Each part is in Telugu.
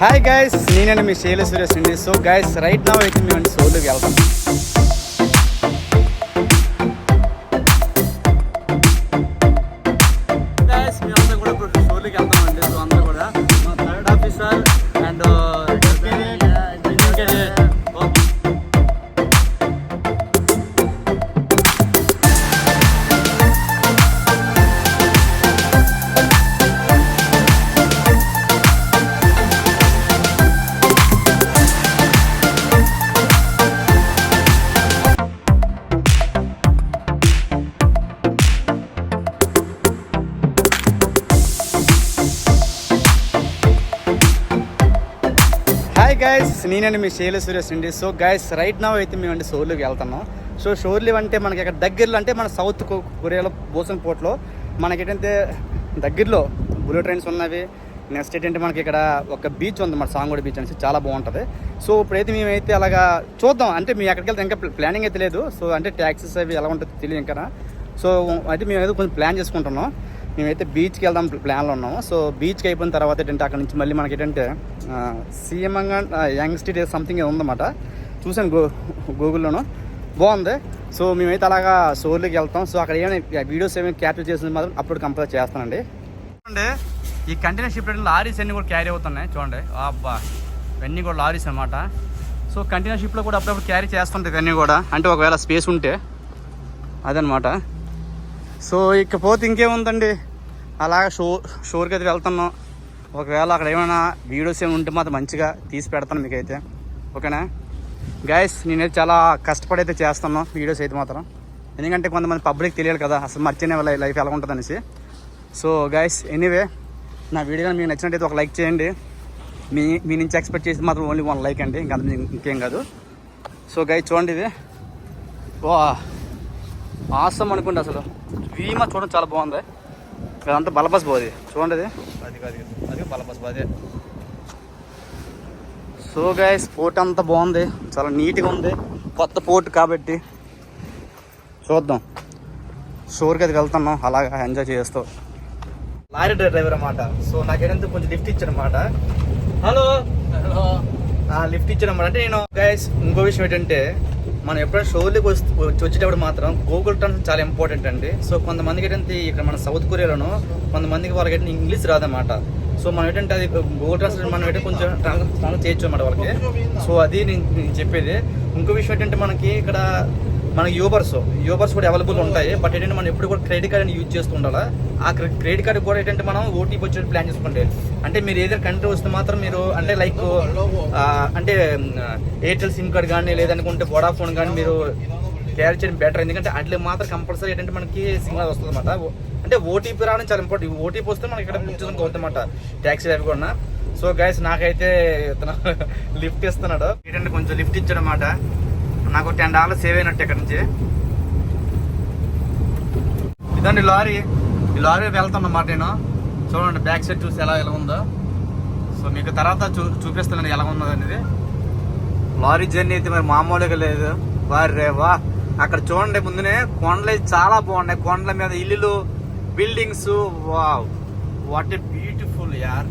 హాయ్ గైస్, నేనండి మీ శైల సురేష్ అండి. సో గైస్, రైట్ నౌ అయితే మేము సోలోకి వెళ్తాం. గైస్, మేమంతా కూడా ఇప్పుడు సోలోకి వెళ్తామండి. సో అందరూ కూడా మా third officer and hi guys, నేనండి మీ శైల సురేష్ అండి. సో గైస్, రైట్ నౌ అయితే మేము సోలోకి వెళ్తున్నాం. సో షోర్లీ అంటే మనకి ఇక్కడ దగ్గరలో అంటే మన సౌత్ కొరియాలో బోసన్ పోర్ట్లో మనకి ఏంటంటే దగ్గరలో బుల్లెట్ ట్రైన్స్ ఉన్నవి. నెక్స్ట్ ఏంటంటే మనకి ఇక్కడ ఒక బీచ్ ఉంది, మన సాంగోడ బీచ్ అనేసి చాలా బాగుంటుంది. సో ఇప్పుడైతే మేమైతే అలాగా చూద్దాం, అంటే మేము ఎక్కడికి వెళ్తే ఇంకా ప్లానింగ్ అయితే లేదు. సో అంటే ట్యాక్సీస్ అవి ఎలా ఉంటుందో తెలియదు ఇంకా. సో అయితే మేమైతే కొంచెం ప్లాన్ చేసుకుంటున్నాం. మేమైతే బీచ్కి వెళ్దాం ప్లాన్లో ఉన్నాము. సో బీచ్కి అయిపోయిన తర్వాత ఏంటంటే అక్కడ నుంచి మళ్ళీ మనకి ఏంటంటే సీఎంగా యంగ్ స్ట్రీట్ సంథింగ్ ఉందన్నమాట. చూసాను గూగుల్లోనూ, బాగుంది. సో మేమైతే అలాగా సోర్లోకి వెళ్తాం. సో అక్కడ ఏమైనా వీడియోస్ ఏమైనా క్యాప్చర్ చేసింది మాత్రం అప్పుడు కంపల్సరీ చేస్తానండి. చూడండి, ఈ కంటైనర్ షిప్ లారీస్ అన్నీ కూడా క్యారీ అవుతున్నాయి. చూడండి, అబ్బా ఇవన్నీ కూడా లారీస్ అనమాట. సో కంటైనర్ షిప్లో కూడా అప్పుడప్పుడు క్యారీ చేస్తుంటాయి ఇవన్నీ కూడా, అంటే ఒకవేళ స్పేస్ ఉంటే అదనమాట. సో ఇకపోతే ఇంకేముందండి, అలాగా షోర్కి అయితే వెళ్తున్నాం. ఒకవేళ అక్కడ ఏమైనా వీడియోస్ ఏమైనా ఉంటే మాత్రం మంచిగా తీసి పెడతాను మీకైతే, ఓకేనా గైస్. నేనైతే చాలా కష్టపడి అయితే చేస్తాను వీడియోస్ అయితే మాత్రం, ఎందుకంటే కొంతమంది పబ్లిక్ తెలియాలి కదా అసలు మర్చినే వాళ్ళ లైఫ్ ఎలా ఉంటుంది అనేసి. సో గైస్, ఎనీవే నా వీడియో మీకు నచ్చినట్టయితే ఒక లైక్ చేయండి. మీ నుంచి ఎక్స్పెక్ట్ చేసి మాత్రం ఓన్లీ 1 లైక్ అండి, ఇంకేం కాదు. సో గైస్ చూడండి, ఇది వా ఆసం అనుకోండి. అసలు వీమా చూడండి, చాలా బాగుంది. ఇదంతా బలబస్ పోది చూడండి, అది బలబస్ పోదే. సో గైస్, పోర్ట్ అంతా బాగుంది, చాలా నీట్గా ఉంది, కొత్త పోర్ట్ కాబట్టి చూద్దాం. షోర్కి అది వెళ్తున్నాం, అలాగా ఎంజాయ్ చేస్తూ. లారీ డ్రైవర్ అన్నమాట. సో నాకేంటంటే కొంచెం లిఫ్ట్ ఇచ్చాడు అనమాట. హలో లిఫ్ట్ ఇచ్చాడు అనమాట. అంటే నేను గైస్ ఇంకో విషయం ఏంటంటే, మనం ఎప్పుడైనా షోర్లోకి వచ్చేటప్పుడు మాత్రం గూగుల్ ట్రాన్స్లేట్ చాలా ఇంపార్టెంట్ అండి. సో కొంతమందికి ఏంటంటే ఇక్కడ మన సౌత్ కొరియాలోనూ కొంతమందికి వాళ్ళకి ఏంటంటే ఇంగ్లీష్ రాదన్నమాట. సో మనం ఏంటంటే అది గూగుల్ ట్రాన్స్లేట్ మనం ఏంటంటే కొంచెం ట్రాన్స్లేట్ చేయొచ్చు అన్నమాట వాళ్ళకి. సో అది నేను చెప్పేది. ఇంకో విషయం ఏంటంటే మనకి ఇక్కడ మనకి యూబర్స్ కూడా అవైలబుల్ ఉంటాయి. బట్ ఏంటంటే మనం ఎప్పుడు కూడా క్రెడిట్ కార్డ్ యూజ్ చేస్తూ ఉండాలి. ఆ క్రెడిట్ కార్డ్ కూడా ఏంటంటే మనం ఓటీపీ వచ్చేది ప్లాన్ చేసుకోండి. అంటే మీరు ఏదైనా కంట్రీ వస్తే మాత్రం మీరు అంటే లైక్ అంటే ఎయిర్టెల్ సిమ్ కార్డ్ కానీ లేదనుకుంటే వోడాఫోన్ కానీ మీరు క్యారీ చేయడం బెటర్. ఎందుకంటే అట్లా మాత్రం కంపల్సరీ ఏంటంటే మనకి సిగ్నల్ వస్తుంది అనమాట. అంటే ఓటీపీ రావడం చాలా ఇంపార్టెంట్. ఓటీపీ వస్తే మనకి ఇక్కడ బుక్ చేసుకోవడం అవుతుందన్నమాట, ట్యాక్సీ అవి కూడా. సో గైస్, నాకైతే ఇతను లిఫ్ట్ ఇస్తున్నాడు. ఏంటంటే కొంచెం లిఫ్ట్ ఇచ్చాడు అనమాట. నాకు $10 సేవ్ అయినట్టు ఇక్కడ నుంచి. ఇదండి లారీ, ఈ లారీ వెళ్తానమాట నేను. చూడండి బ్యాక్ సైడ్ చూసి ఎలా ఉందో. సో మీకు తర్వాత చూపిస్తానండి ఎలా ఉన్నది అనేది. లారీ జర్నీ అయితే మరి మామూలుగా లేదు. వా అక్కడ చూడండి, ముందునే కొండలు చాలా బాగున్నాయి. కొండల మీద ఇల్లులు, buildings, wow what a beautiful యార్.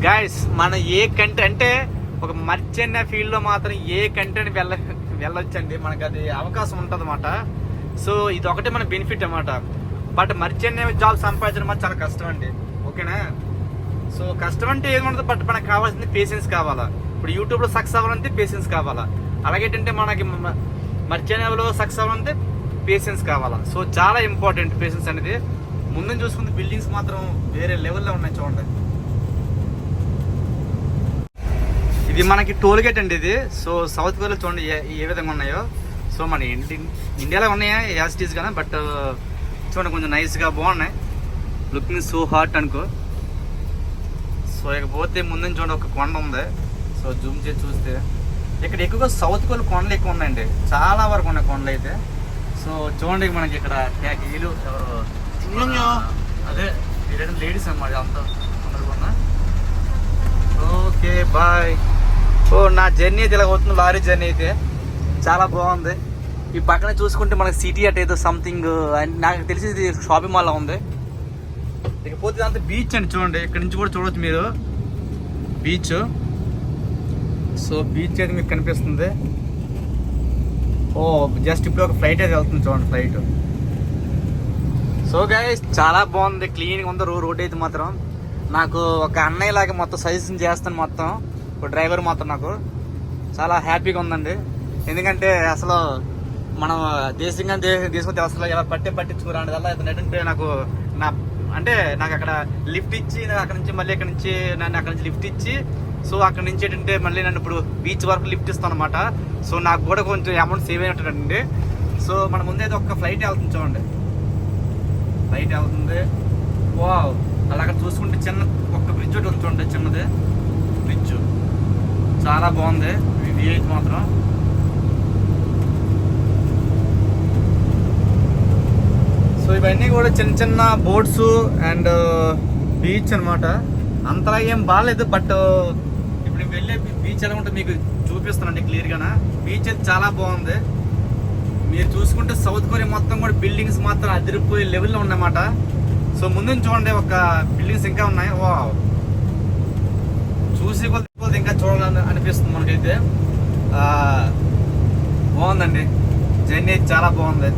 గైస్, మనం ఏ కంట్రీ అంటే ఒక మర్చెంట్ ఫీల్డ్లో మాత్రం ఏ కంట్రీని వెళ్ళొచ్చండి, మనకు అది అవకాశం ఉంటుంది అన్నమాట. సో ఇది ఒకటే మన బెనిఫిట్ అన్నమాట. బట్ మర్చెంట్ జాబ్ సంపాదించడం మాత్రం చాలా కష్టం అండి, ఓకేనా. సో కష్టం అంటే ఏముండదు, బట్ మనకు కావాల్సింది పేషెన్స్ కావాలా. ఇప్పుడు యూట్యూబ్లో సక్సెస్ అవ్వాలంటే పేషెన్స్ కావాలా. అలాగేంటంటే మనకి మర్చెంట్ సక్సెస్ అవ్వాలంటే పేషెన్స్ కావాలా. సో చాలా ఇంపార్టెంట్ పేషెన్స్ అనేది. ముందు చూసుకుంటే బిల్డింగ్స్ మాత్రం వేరే లెవెల్లో ఉన్నాయి చూడండి. ఇది మనకి టోల్ గేట్ అండి ఇది. సో సౌత్ కొరియాలో చూడండి ఏ విధంగా ఉన్నాయో. సో మన ఇండియాలో ఉన్నాయా యాసిటీస్ కదా, బట్ చూడండి కొంచెం నైస్గా బాగున్నాయి. లుకింగ్ సో హాట్ అనుకో. సో ఇకపోతే ముందు చూడండి ఒక కొండ ఉంది. సో జూమ్ చేసి చూస్తే ఇక్కడ ఎక్కువగా సౌత్ కొరియాలో కొండలు ఎక్కువ ఉన్నాయండి, చాలా వరకు ఉన్నాయి కొండలు అయితే. సో చూడండి మనకి ఇక్కడ వీళ్ళు అదే లేడీస్ అన్నమాట అంతా అందరు. Okay bye. ఓ నా జర్నీ అయితే ఇలా అవుతుంది, లారీ జర్నీ అయితే చాలా బాగుంది. ఈ పక్కన చూసుకుంటే మనకి సిటీ అట్ ఏదో సంథింగ్, నాకు తెలిసి ఇది షాపింగ్ మాల్లో ఉంది. ఇకపోతే అంత బీచ్ అండి, చూడండి ఇక్కడ నుంచి కూడా చూడవచ్చు మీరు బీచ్. సో బీచ్ అయితే మీకు కనిపిస్తుంది. ఓ జస్ట్ ఇప్పుడు ఒక ఫ్లైట్ అయితే వెళ్తుంది చూడండి, ఫ్లైట్. సో గైస్ చాలా బాగుంది, క్లీన్గా ఉంది రోడ్ అయితే మాత్రం. నాకు ఒక అన్నయ్య లాగా మొత్తం సజెషన్ చేస్తాను, మొత్తం ఒక డ్రైవర్ మాత్రం నాకు చాలా హ్యాపీగా ఉందండి. ఎందుకంటే అసలు మనం దేశంగా అసలు ఎలా పట్టించుకోరండి వల్ల ఏంటంటే నాకు నాకు అక్కడ లిఫ్ట్ ఇచ్చి అక్కడ నుంచి మళ్ళీ నన్ను అక్కడ నుంచి లిఫ్ట్ ఇచ్చి, సో అక్కడ నుంచి ఏంటంటే మళ్ళీ నన్ను ఇప్పుడు బీచ్ వరకు లిఫ్ట్ ఇస్తాను అనమాట. సో నాకు కూడా కొంచెం అమౌంట్ సేవ్ అయినట్టుండి. సో మన ముందైతే ఒక ఫ్లైట్ వెళ్తుంది చూడండి, ఫ్లైట్ వెళ్తుంది. వావ్, అలాగ చూసుకుంటే చిన్న ఒక్క బ్రిడ్జ్ ఒకటి ఉంది చూడండి, చిన్నది బ్రిడ్జ్, చాలా బాగుంది వ్యూ అయితే మాత్రం. సో ఇవన్నీ కూడా చిన్న చిన్న బోట్స్ అండ్ బీచ్ అనమాట. అంతలా ఏం బాగాలేదు, బట్ ఇప్పుడు వెళ్ళే బీచ్ ఎలా ఉంటుంది మీకు చూపిస్తానండి క్లియర్గా. బీచ్ అయితే చాలా బాగుంది. మీరు చూసుకుంటే సౌత్ కొరియా మొత్తం కూడా బిల్డింగ్స్ మాత్రం అదిరిపోయే లెవెల్లో ఉన్నాయన్నమాట. సో ముందు చూడండి ఒక బిల్డింగ్స్ ఇంకా ఉన్నాయి. వా, చూసి కొద్ది ఇంకా చూడాలని అనిపిస్తుంది మనకైతే. బాగుందండి, జర్నీ చాలా బాగుంది.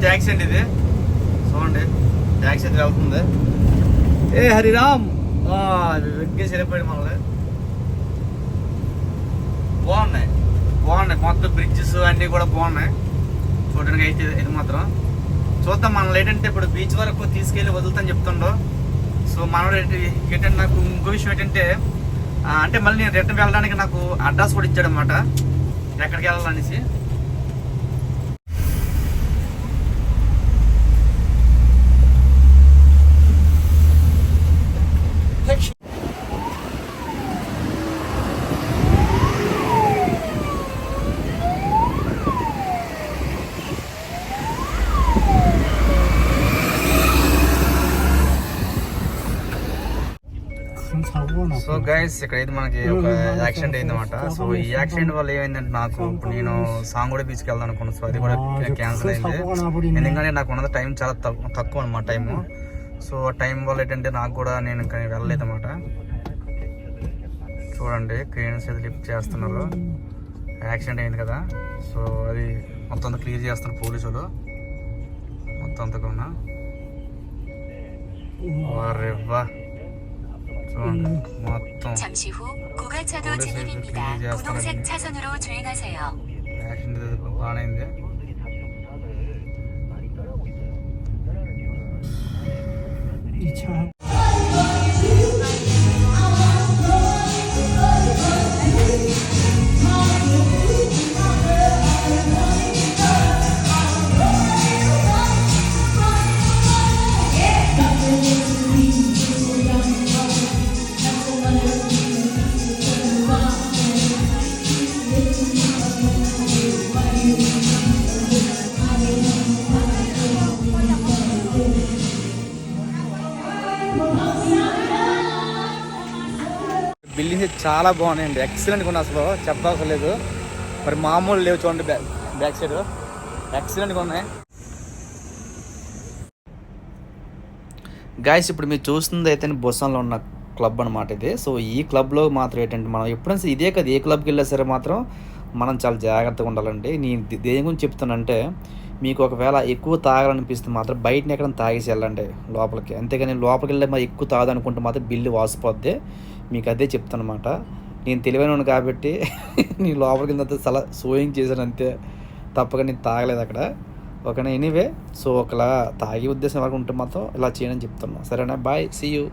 ట్యాక్సీ అండి ఇది, చూడండి ట్యాక్సీ అయితే వెళ్తుంది. ఏ హరిరామ్ వెంకటేష్ సరిపోయాడు మనల్ని. బాగున్నాయి మొత్తం బ్రిడ్జెస్ అన్నీ కూడా బాగున్నాయి చూడడానికి అయితే. ఇది మాత్రం చూద్దాం మనల్ని ఏంటంటే ఇప్పుడు బీచ్ వరకు తీసుకెళ్ళి వదులుతాను చెప్తుండో. సో మనోడు ఏంటంటే నాకు ఇంకో విషయం ఏంటంటే అంటే మళ్ళీ నేను రిటర్న్ వెళ్ళడానికి నాకు అడ్రస్ కూడా ఇచ్చాడు అనమాట, ఎక్కడికి వెళ్ళాలనేసి. సో గైస్ ఇక్కడైతే మనకి ఒక యాక్సిడెంట్ అయింది అనమాట. సో ఈ యాక్సిడెంట్ వల్ల ఏమైందంటే నాకు ఇప్పుడు నేను సాంగోడ బీచ్కి వెళ్దాం అనుకున్నాను. సో అది కూడా క్యాన్సిల్ అయింది, ఎందుకంటే నాకు ఉన్నది టైం చాలా తక్కువ అనమాట టైము. సో టైం వల్ల ఏంటంటే నాకు కూడా నేను ఇంకా వెళ్ళలేదు అనమాట. చూడండి క్రెయిన్స్ అయితే లిఫ్ట్ చేస్తున్నారు, యాక్సిడెంట్ అయింది కదా. సో అది మొత్తం అంతా క్లియర్ చేస్తున్నారు పోలీసులు మొత్తం అంతా కూడా. వారెవ్వా మొత్తం 잠시 후 고가차도 진입입니다. 분홍색 차선으로 주행하세요. యాక్సిడెంట్ బాగానే అయింది. 이 차. బిల్డింగ్స్ చాలా బాగున్నాయండి, ఎక్సలెంట్గా ఉన్నాయి, అసలు చెప్పవసరం లేదు. మరి మామూలు లేవు చూడండి, బ్యాక్ సైడ్ ఎక్సలెంట్గా ఉన్నాయి. గాయస్ ఇప్పుడు మీరు చూస్తుంది అయితే బొస్సాన్లో ఉన్న క్లబ్ అనమాట ఇది. సో ఈ క్లబ్లో మాత్రం ఏంటంటే మనం ఎప్పుడైనా ఇదే కదా ఏ క్లబ్కి వెళ్ళా సరే మాత్రం మనం చాలా జాగ్రత్తగా ఉండాలండి. నేను దేని గురించి చెప్తానంటే మీకు ఒకవేళ ఎక్కువ తాగాలనిపిస్తే మాత్రం బయటని ఎక్కడ తాగేసి వెళ్ళండి లోపలికి, అంతేగాని లోపలికి వెళ్ళి మరి ఎక్కువ తాగదనుకుంటే మాత్రం బిల్లు వాసిపోద్ది. మీకు అదే చెప్తాను అనమాట. నేను తెలివైన కాబట్టి నేను లోపలికి వెళ్ళిన చాలా సోయింగ్ చేశాను అంతే, తప్పక నేను తాగలేదు అక్కడ. ఓకేనా, ఎనీవే. సో ఒకలా తాగే ఉద్దేశం వరకు ఉంటే మాత్రం ఇలా చేయనని చెప్తున్నా. సరేనా, బాయ్, సీ యూ.